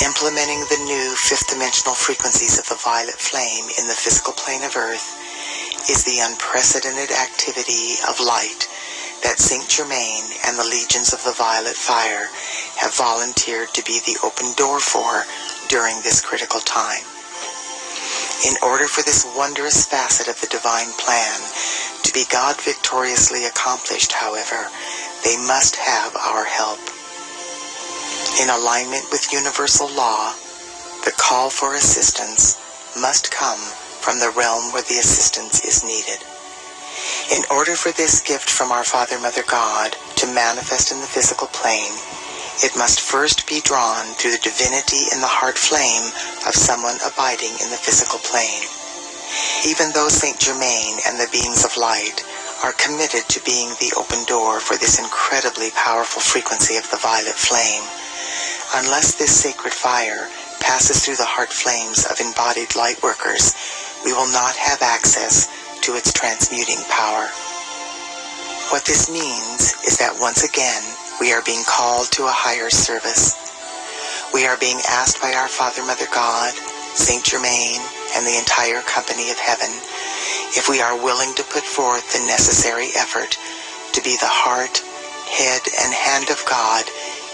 Implementing the new fifth-dimensional frequencies of the violet flame in the physical plane of Earth is the unprecedented activity of light that Saint Germain and the legions of the violet fire have volunteered to be the open door for during this critical time. In order for this wondrous facet of the divine plan to be God victoriously accomplished, however, they must have our help. In alignment with universal law, the call for assistance must come from the realm where the assistance is needed. In order for this gift from our Father, Mother, God to manifest in the physical plane, it must first be drawn through the divinity in the heart flame of someone abiding in the physical plane. Even though Saint Germain and the beings of light are committed to being the open door for this incredibly powerful frequency of the violet flame, unless this sacred fire passes through the heart flames of embodied light workers, we will not have access to its transmuting power. What this means is that once again, we are being called to a higher service. We are being asked by our Father, Mother, God, Saint Germain, and the entire company of heaven if we are willing to put forth the necessary effort to be the heart, head, and hand of God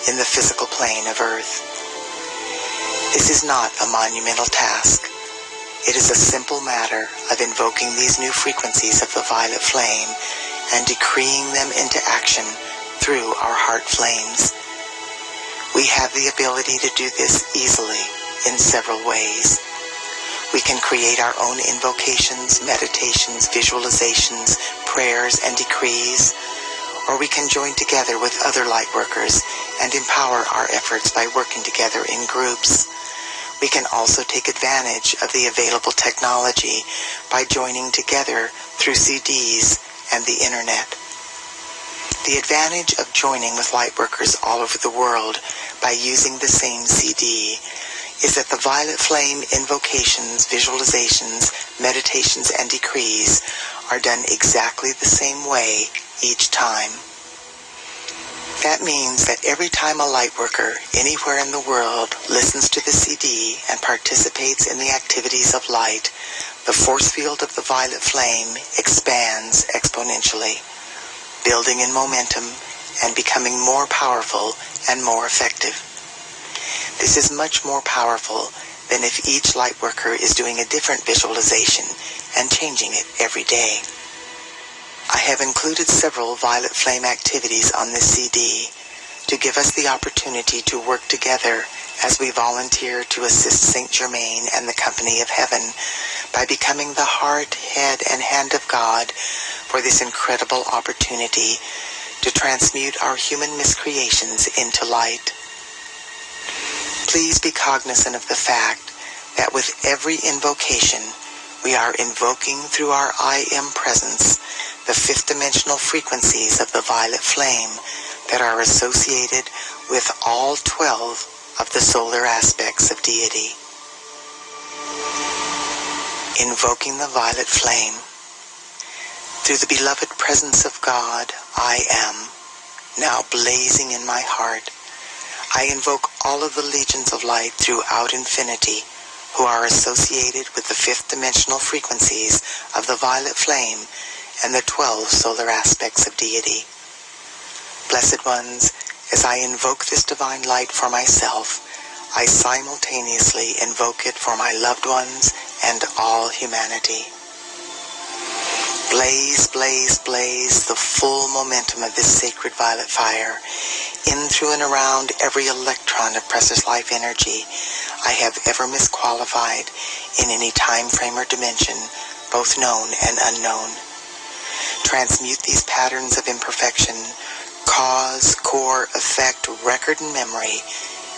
in the physical plane of Earth. This is not a monumental task. It is a simple matter of invoking these new frequencies of the violet flame and decreeing them into action through our heart flames. We have the ability to do this easily in several ways. We can create our own invocations, meditations, visualizations, prayers, and decrees, or we can join together with other light workers and empower our efforts by working together in groups. We can also take advantage of the available technology by joining together through CDs and the internet. The advantage of joining with lightworkers all over the world by using the same CD is that the violet flame invocations, visualizations, meditations, and decrees are done exactly the same way each time. That means that every time a lightworker anywhere in the world listens to the CD and participates in the activities of light, the force field of the violet flame expands exponentially, building in momentum and becoming more powerful and more effective. This is much more powerful than if each lightworker is doing a different visualization and changing it every day. I have included several violet flame activities on this CD to give us the opportunity to work together as we volunteer to assist Saint Germain and the company of heaven by becoming the heart, head, and hand of God for this incredible opportunity to transmute our human miscreations into light. Please be cognizant of the fact that with every invocation, we are invoking through our I Am presence the fifth dimensional frequencies of the violet flame that are associated with all 12 of the solar aspects of deity. Invoking the violet flame. Through the beloved presence of God, I am, now blazing in my heart, I invoke all of the legions of light throughout infinity who are associated with the fifth dimensional frequencies of the violet flame and the 12 solar aspects of deity. Blessed ones, as I invoke this divine light for myself, I simultaneously invoke it for my loved ones and all humanity. Blaze, blaze, blaze the full momentum of this sacred violet fire in, through, and around every electron of precious life energy I have ever misqualified in any time frame or dimension, both known and unknown. Transmute these patterns of imperfection, cause, core, effect, record, and memory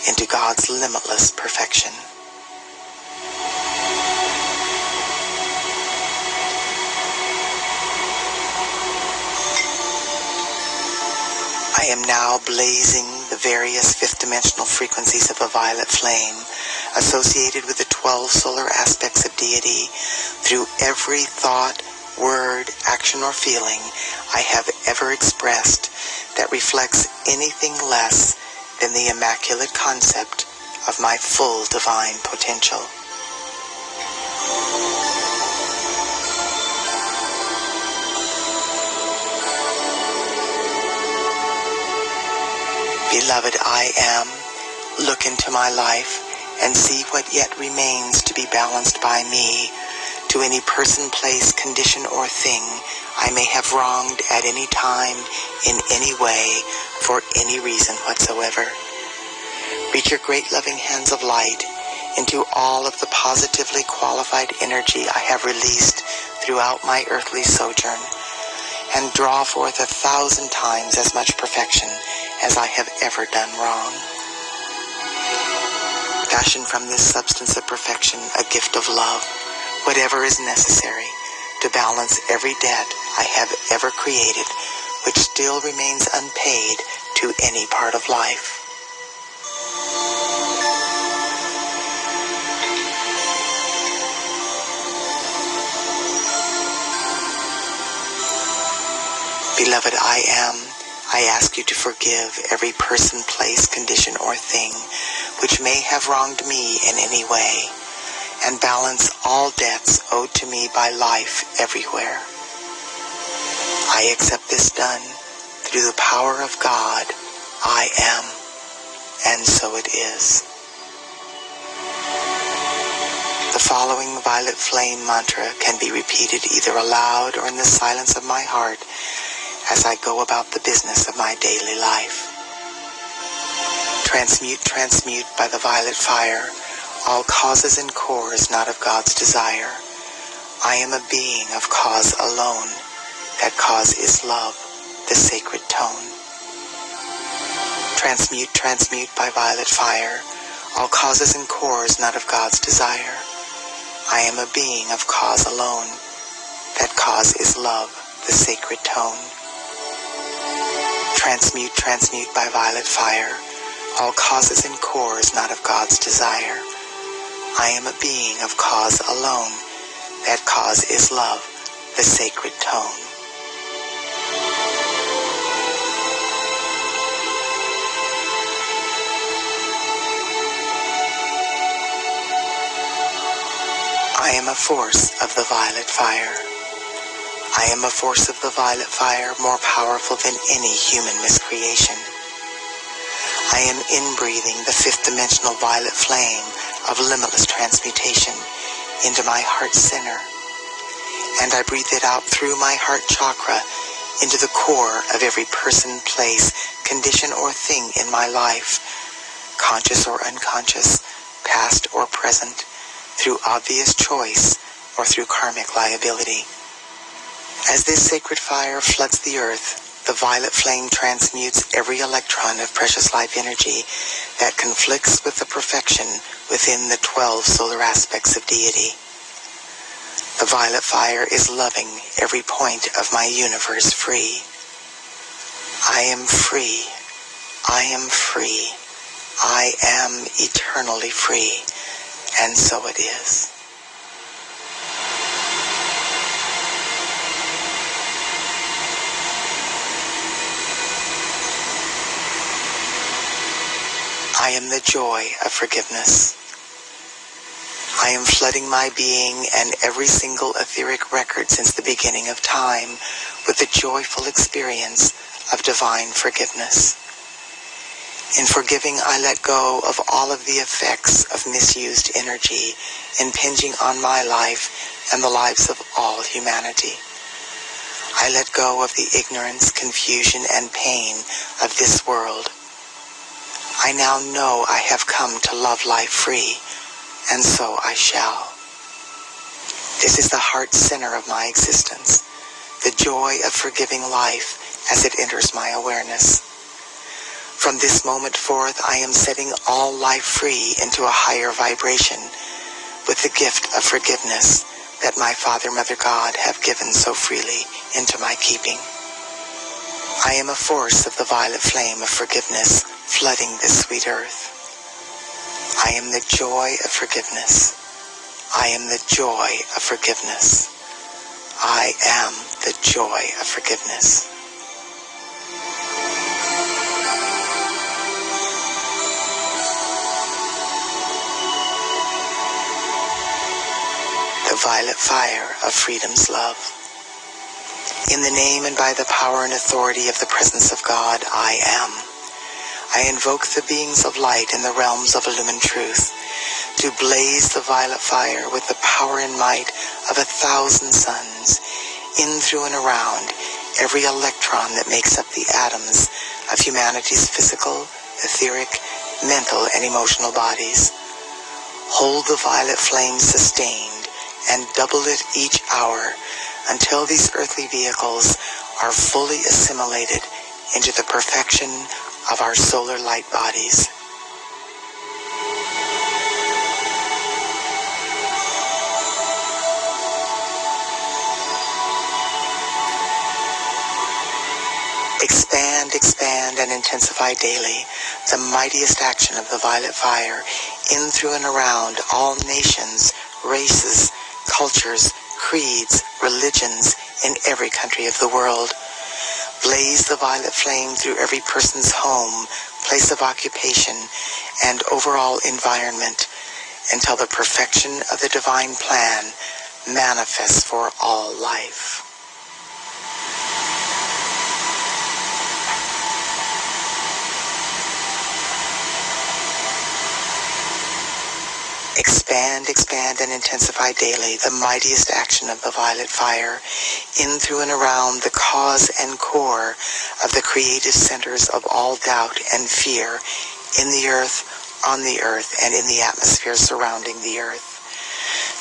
into God's limitless perfection. I am now blazing the various fifth dimensional frequencies of the violet flame associated with the 12 solar aspects of deity through every thought, word, action, or feeling I have ever expressed that reflects anything less than the immaculate concept of my full divine potential. Beloved, I am. Look into my life and see what yet remains to be balanced by me, to any person, place, condition, or thing I may have wronged at any time, in any way, for any reason whatsoever. Reach your great loving hands of light into all of the positively qualified energy I have released throughout my earthly sojourn, and draw forth 1,000 times as much perfection as I have ever done wrong. Fashion from this substance of perfection a gift of love, whatever is necessary to balance every debt I have ever created, which still remains unpaid to any part of life. Beloved, I ask you to forgive every person, place, condition, or thing which may have wronged me in any way, and balance all debts owed to me by life everywhere. I accept this done through the power of God. I am, and so it is. The following violet flame mantra can be repeated either aloud or in the silence of my heart as I go about the business of my daily life. Transmute, transmute by the violet fire all causes and cores not of God's desire. I am a being of cause alone. That cause is love, the sacred tone. Transmute, transmute by violet fire all causes and cores not of God's desire. I am a being of cause alone. That cause is love, the sacred tone. Transmute, transmute by violet fire all causes and cores not of God's desire. I am a being of cause alone. That cause is love, the sacred tone. I am a force of the violet fire. I am a force of the violet fire more powerful than any human miscreation. I am inbreathing the fifth dimensional violet flame of limitless transmutation into my heart center, and I breathe it out through my heart chakra into the core of every person, place, condition, or thing in my life, conscious or unconscious, past or present, through obvious choice or through karmic liability. As this sacred fire floods the earth, the violet flame transmutes every electron of precious life energy that conflicts with the perfection within the 12 solar aspects of deity. The violet fire is loving every point of my universe free. I am free. I am free. I am eternally free. And so it is. I am the joy of forgiveness. I am flooding my being and every single etheric record since the beginning of time with the joyful experience of divine forgiveness. In forgiving, I let go of all of the effects of misused energy impinging on my life and the lives of all humanity. I let go of the ignorance, confusion, and pain of this world. I now know I have come to love life free, and so I shall. This is the heart center of my existence, the joy of forgiving life as it enters my awareness. From this moment forth, I am setting all life free into a higher vibration with the gift of forgiveness that my Father, Mother, God have given so freely into my keeping. I am a force of the violet flame of forgiveness flooding this sweet earth. I am the joy of forgiveness. I am the joy of forgiveness. I am the joy of forgiveness. violet fire of freedom's love. In the name and by the power and authority of the presence of God, I am. I invoke the beings of light in the realms of illumined truth to blaze the violet fire with the power and might of 1,000 suns, in, through, and around every electron that makes up the atoms of humanity's physical, etheric, mental, and emotional bodies. Hold the violet flame sustained and double it each hour until these earthly vehicles are fully assimilated into the perfection of our solar light bodies. Expand, expand, and intensify daily the mightiest action of the violet fire in, through, and around all nations, races, cultures, creeds, religions in every country of the world. Blaze the violet flame through every person's home, place of occupation, and overall environment until the perfection of the divine plan manifests for all life. Expand, expand, and intensify daily the mightiest action of the violet fire in, through, and around the cause and core of the creative centers of all doubt and fear in the earth, on the earth, and in the atmosphere surrounding the earth.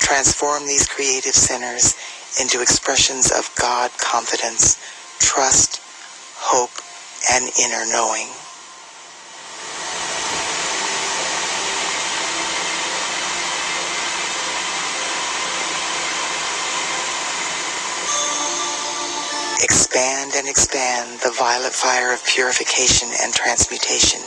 Transform these creative centers into expressions of God confidence, trust, hope, and inner knowing. Expand and expand the violet fire of purification and transmutation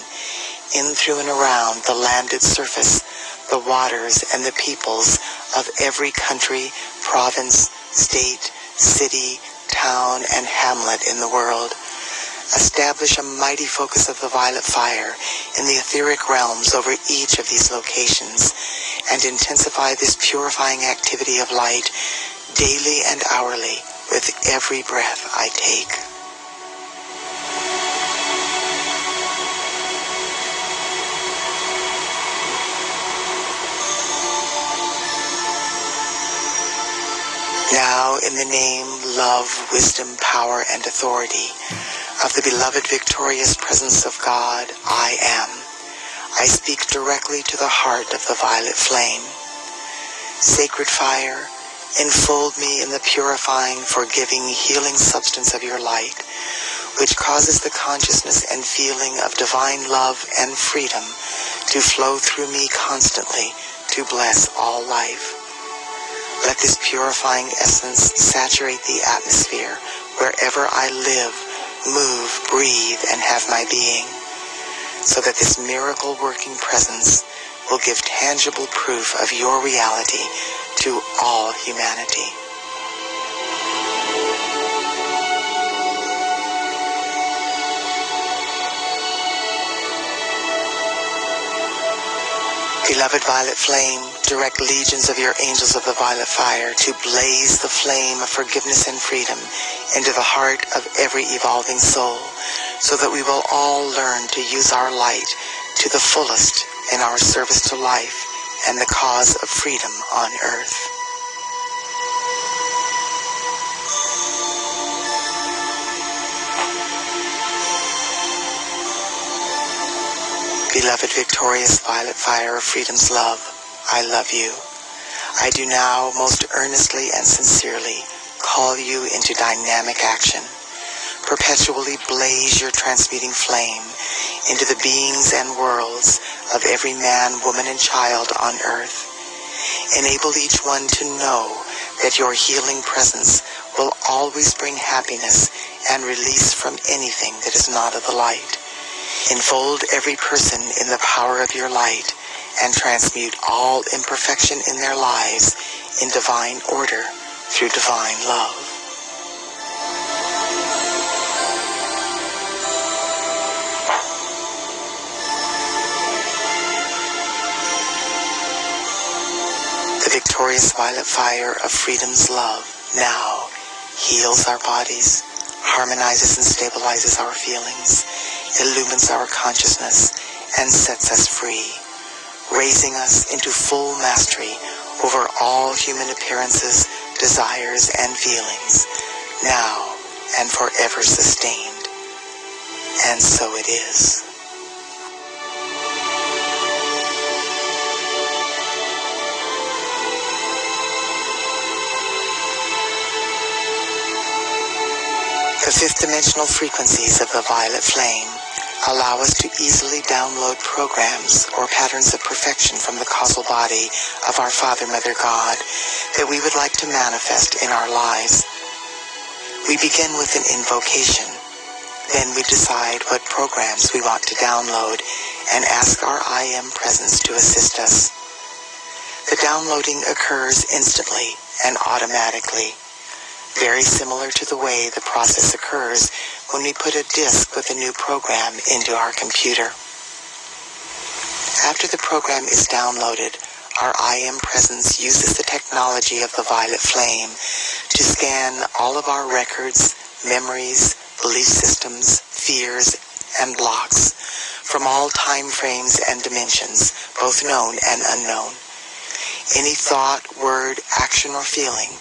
in, through, and around the landed surface, the waters, and the peoples of every country, province, state, city, town, and hamlet in the world. Establish a mighty focus of the violet fire in the etheric realms over each of these locations and intensify this purifying activity of light daily and hourly with every breath I take. Now, in the name, love, wisdom, power, and authority of the beloved victorious presence of God, I am. I speak directly to the heart of the violet flame. Sacred fire, enfold me in the purifying, forgiving, healing substance of your light, which causes the consciousness and feeling of divine love and freedom to flow through me constantly to bless all life. Let this purifying essence saturate the atmosphere wherever I live, move, breathe, and have my being, so that this miracle-working presence will give tangible proof of your reality to all humanity. Beloved violet flame, direct legions of your angels of the violet fire to blaze the flame of forgiveness and freedom into the heart of every evolving soul, so that we will all learn to use our light to the fullest in our service to life and the cause of freedom on earth. Beloved victorious violet fire of freedom's love, I love you. I do now most earnestly and sincerely call you into dynamic action. Perpetually blaze your transmuting flame into the beings and worlds of every man, woman, and child on earth. Enable each one to know that your healing presence will always bring happiness and release from anything that is not of the light. Enfold every person in the power of your light and transmute all imperfection in their lives in divine order through divine love. The victorious violet fire of freedom's love now heals our bodies, harmonizes and stabilizes our feelings, illumines our consciousness, and sets us free, raising us into full mastery over all human appearances, desires, and feelings, now and forever sustained. And so it is. The fifth dimensional frequencies of the violet flame allow us to easily download programs or patterns of perfection from the causal body of our Father, Mother, God that we would like to manifest in our lives. We begin with an invocation. Then we decide what programs we want to download and ask our I Am presence to assist us. The downloading occurs instantly and automatically, very similar to the way the process occurs when we put a disk with a new program into our computer. After the program is downloaded, our I Am presence uses the technology of the violet flame to scan all of our records, memories, belief systems, fears, and blocks from all time frames and dimensions, both known and unknown. Any thought, word, action, or feeling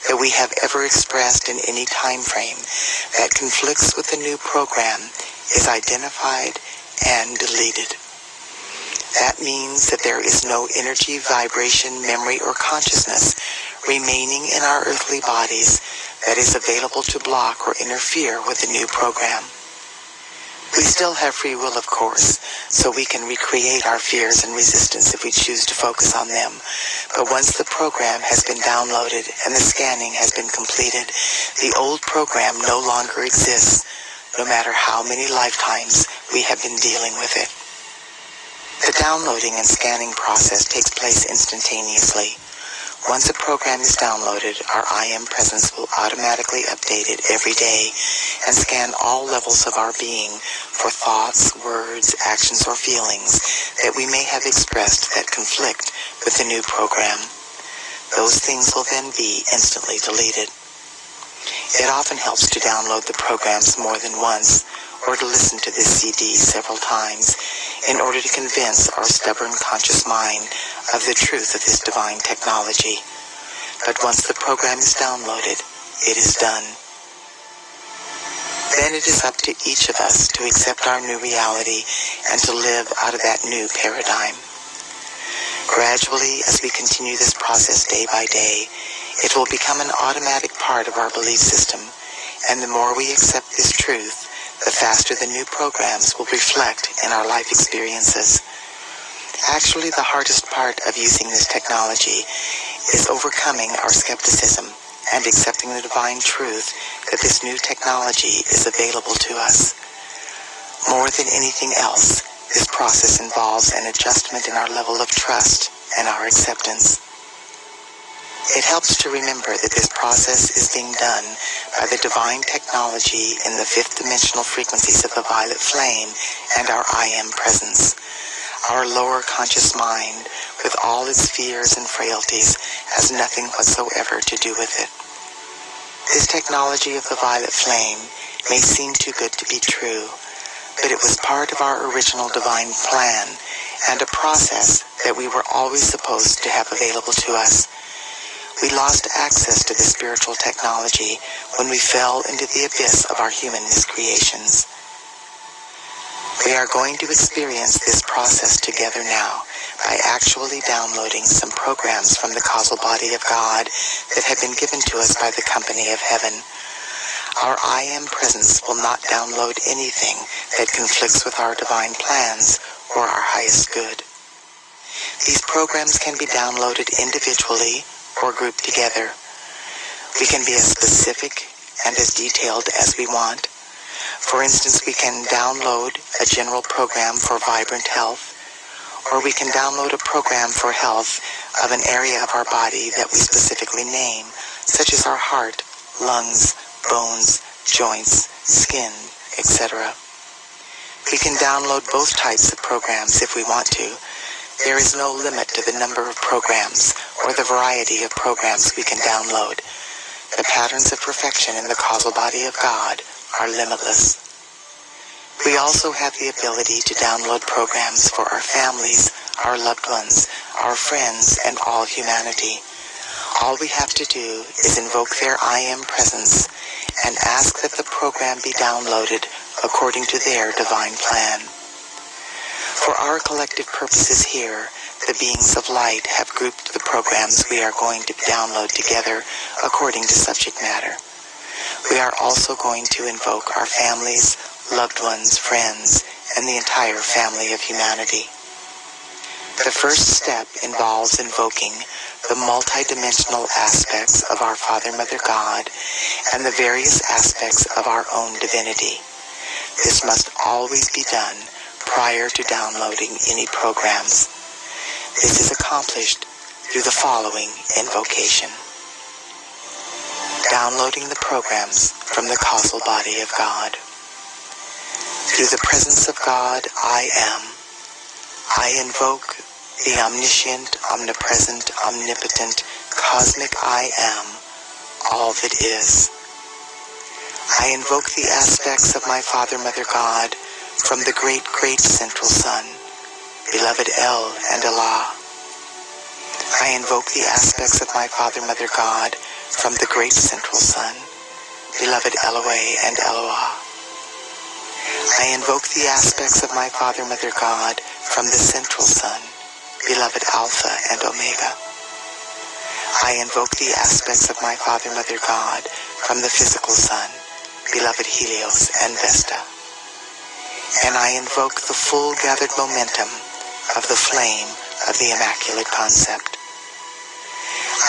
that we have ever expressed in any time frame that conflicts with the new program is identified and deleted. That means that there is no energy, vibration, memory, or consciousness remaining in our earthly bodies that is available to block or interfere with the new program. We still have free will, of course, so we can recreate our fears and resistance if we choose to focus on them. But once the program has been downloaded and the scanning has been completed, the old program no longer exists, no matter how many lifetimes we have been dealing with it. The downloading and scanning process takes place instantaneously. Once a program is downloaded, our I Am presence will automatically update it every day and scan all levels of our being for thoughts, words, actions, or feelings that we may have expressed that conflict with the new program. Those things will then be instantly deleted. It often helps to download the programs more than once, or to listen to this CD several times in order to convince our stubborn conscious mind of the truth of this divine technology. But once the program is downloaded, it is done. Then it is up to each of us to accept our new reality and to live out of that new paradigm. Gradually, as we continue this process day by day, it will become an automatic part of our belief system, and the more we accept this truth, the faster the new programs will reflect in our life experiences. Actually, the hardest part of using this technology is overcoming our skepticism and accepting the divine truth that this new technology is available to us. More than anything else, this process involves an adjustment in our level of trust and our acceptance. It helps to remember that this process is being done by the divine technology in the fifth dimensional frequencies of the violet flame and our I Am presence. Our lower conscious mind, with all its fears and frailties, has nothing whatsoever to do with it. This technology of the violet flame may seem too good to be true, but it was part of our original divine plan and a process that we were always supposed to have available to us. We lost access to this spiritual technology when we fell into the abyss of our human miscreations. We are going to experience this process together now by actually downloading some programs from the causal body of God that have been given to us by the company of heaven. Our I Am presence will not download anything that conflicts with our divine plans or our highest good. These programs can be downloaded individually or grouped together. We can be as specific and as detailed as we want. For instance, we can download a general program for vibrant health, or we can download a program for health of an area of our body that we specifically name, such as our heart, lungs, bones, joints, skin, etc. We can download both types of programs if we want to. There is no limit to the number of programs or the variety of programs we can download. The patterns of perfection in the causal body of God are limitless. We also have the ability to download programs for our families, our loved ones, our friends, and all humanity. All we have to do is invoke their I Am presence and ask that the program be downloaded according to their divine plan. For our collective purposes here, the beings of light have grouped the programs we are going to download together according to subject matter. We are also going to invoke our families, loved ones, friends, and the entire family of humanity. The first step involves invoking the multidimensional aspects of our Father, Mother, God, and the various aspects of our own divinity. This must always be done prior to downloading any programs. This is accomplished through the following invocation. Downloading the programs from the causal body of God. Through the presence of God, I am. I invoke the omniscient, omnipresent, omnipotent, cosmic I am, all that is. I invoke the aspects of my Father, Mother, God from the great, great central sun, beloved El and Allah. I invoke the aspects of my Father, Mother, God from the great central sun, beloved Eloah and Eloah. I invoke the aspects of my Father, Mother, God from the central sun, beloved Alpha and Omega. I invoke the aspects of my Father, Mother, God from the physical sun, beloved Helios and Vesta. And I invoke the full gathered momentum of the flame of the Immaculate Concept.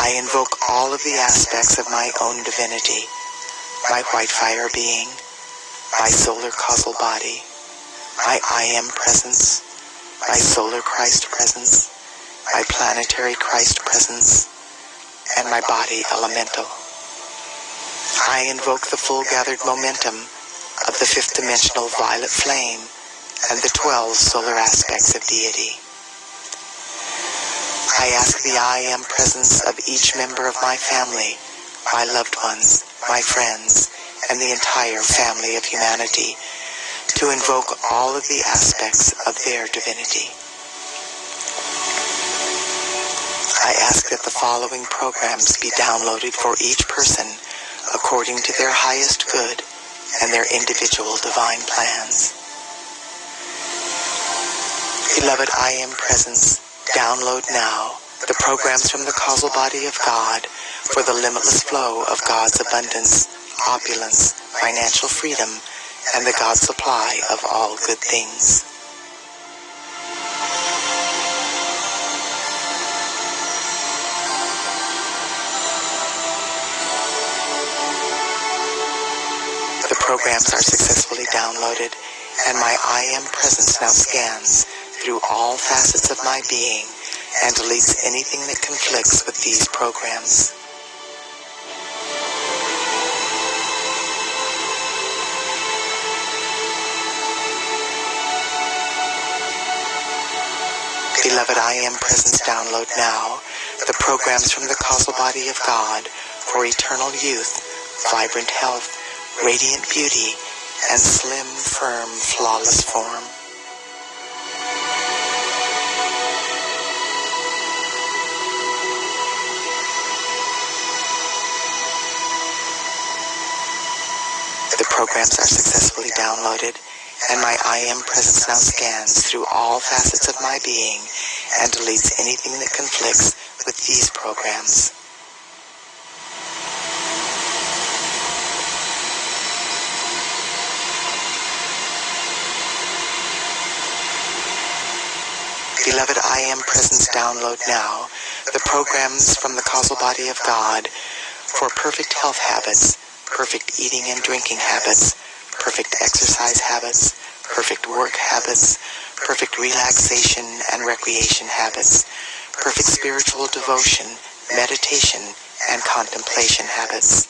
I invoke all of the aspects of my own divinity, my white fire being, my solar causal body, my I Am presence, my solar Christ presence, my planetary Christ presence, and my body elemental. I invoke the full gathered momentum of the fifth dimensional violet flame and the 12 solar aspects of deity. I ask the I Am presence of each member of my family, my loved ones, my friends, and the entire family of humanity to invoke all of the aspects of their divinity. I ask that the following programs be downloaded for each person according to their highest good and their individual divine plans. Beloved I Am presence, download now the programs from the causal body of God for the limitless flow of God's abundance, opulence, financial freedom, and the God supply of all good things. The programs are successfully downloaded, and my I Am presence now scans through all facets of my being and deletes anything that conflicts with these programs. Beloved I Am presence, download now the programs from the causal body of God for eternal youth, vibrant health, radiant beauty, and slim, firm, flawless form. The programs are successfully downloaded, and my I Am presence now scans through all facets of my being and deletes anything that conflicts with these programs. Beloved I Am presence, download now the programs from the causal body of God for perfect health habits, perfect eating and drinking habits, perfect exercise habits, perfect work habits, perfect relaxation and recreation habits, perfect spiritual devotion, meditation, and contemplation habits.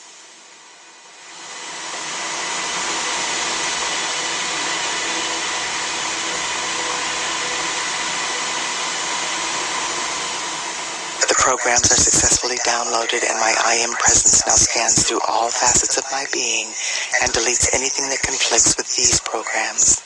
The programs are successfully downloaded and my I Am Presence now scans through all facets of my being and deletes anything that conflicts with these programs.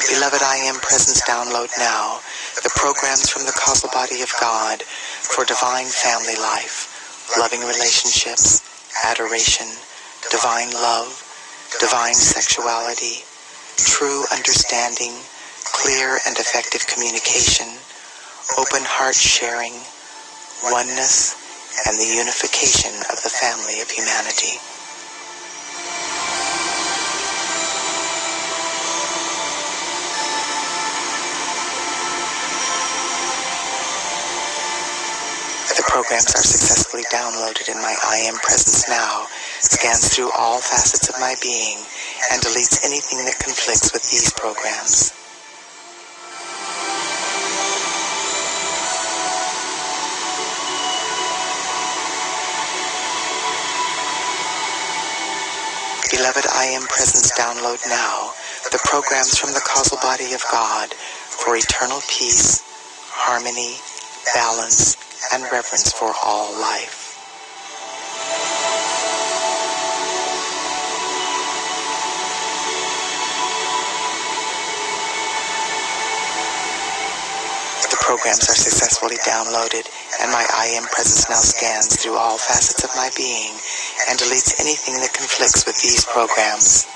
Beloved I Am Presence download now the programs from the causal body of God for divine family life, loving relationships, adoration, divine love, divine sexuality, true understanding, clear and effective communication, open heart sharing, oneness, and the unification of the family of humanity. The programs are successfully downloaded in my I Am Presence now, scans through all facets of my being, and deletes anything that conflicts with these programs. Beloved I Am Presence download now the programs from the causal body of God for eternal peace, harmony, balance, and reverence for all life. The programs are successfully downloaded, and my I Am Presence now scans through all facets of my being and deletes anything that conflicts with these programs.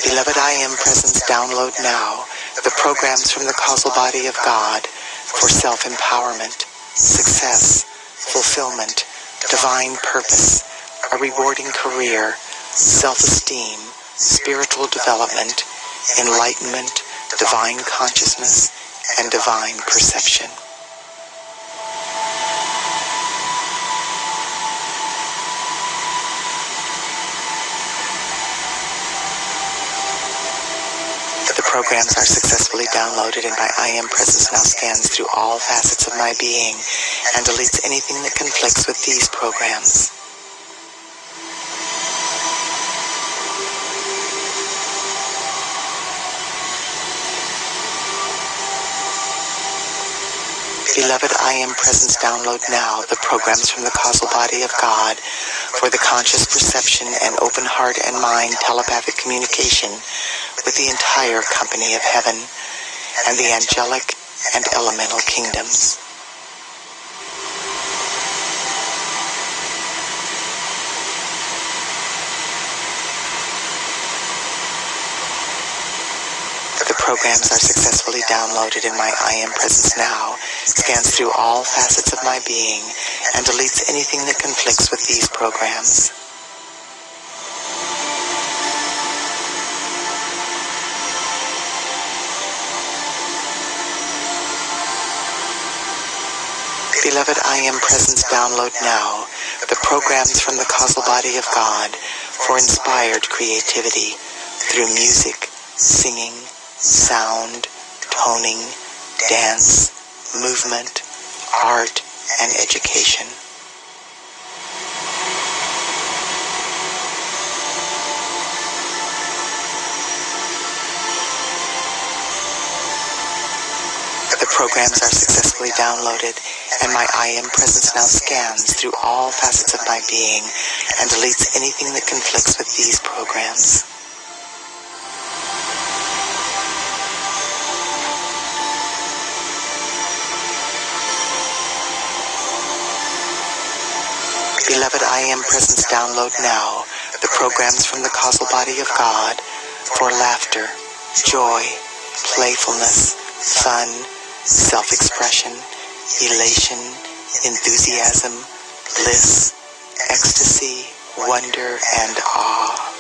Beloved I Am Presence download now the programs from the causal body of God for self-empowerment, success, fulfillment, divine purpose, a rewarding career, self-esteem, spiritual development, enlightenment, divine consciousness, and divine perception. The programs are successfully downloaded and my I Am Presence now scans through all facets of my being and deletes anything that conflicts with these programs. Beloved I Am Presence download now the programs from the causal body of God for the conscious perception and open heart and mind telepathic communication with the entire company of heaven and the angelic and elemental kingdoms. The programs are successfully downloaded in my I Am Presence now, scans through all facets of my being, and deletes anything that conflicts with these programs. Beloved I Am Presence download now the programs from the causal body of God for inspired creativity through music, singing, sound, toning, dance, movement, art, and education. The programs are successfully downloaded, and my I Am Presence now scans through all facets of my being and deletes anything that conflicts with these programs. Beloved I Am Presence download now the programs from the causal body of God for laughter, joy, playfulness, fun, self-expression, elation, enthusiasm, bliss, ecstasy, wonder, and awe.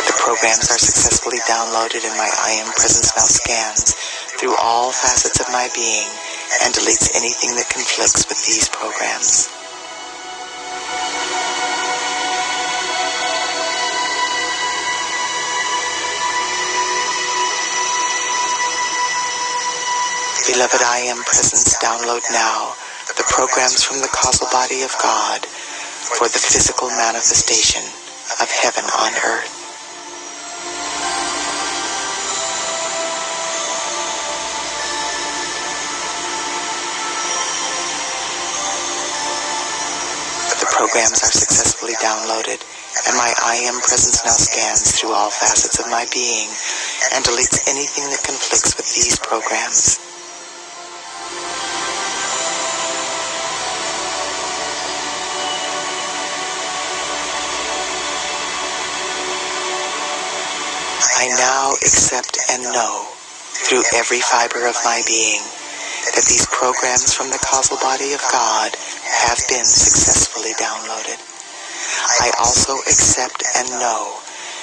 The programs are successfully downloaded and my I Am Presence now scans through all facets of my being and deletes anything that conflicts with these programs. Beloved I Am Presence, download now the programs from the causal body of God for the physical manifestation of heaven on earth. The programs are successfully downloaded, and my I Am Presence now scans through all facets of my being and deletes anything that conflicts with these programs. I now accept and know through every fiber of my being that these programs from the causal body of God have been successfully downloaded. I also accept and know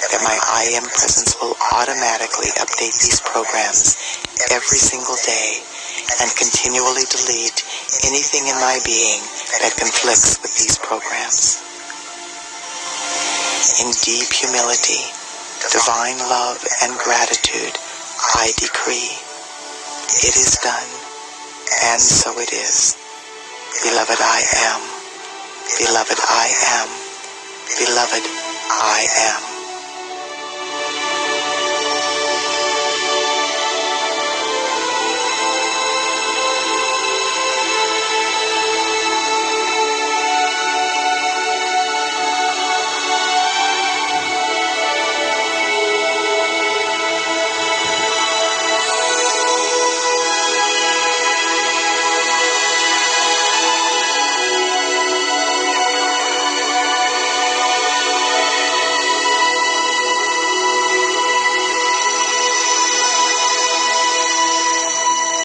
that my I Am Presence will automatically update these programs every single day and continually delete anything in my being that conflicts with these programs. In deep humility, divine love and gratitude, I decree, it is done, and so it is. Beloved I am, beloved I am, beloved I am.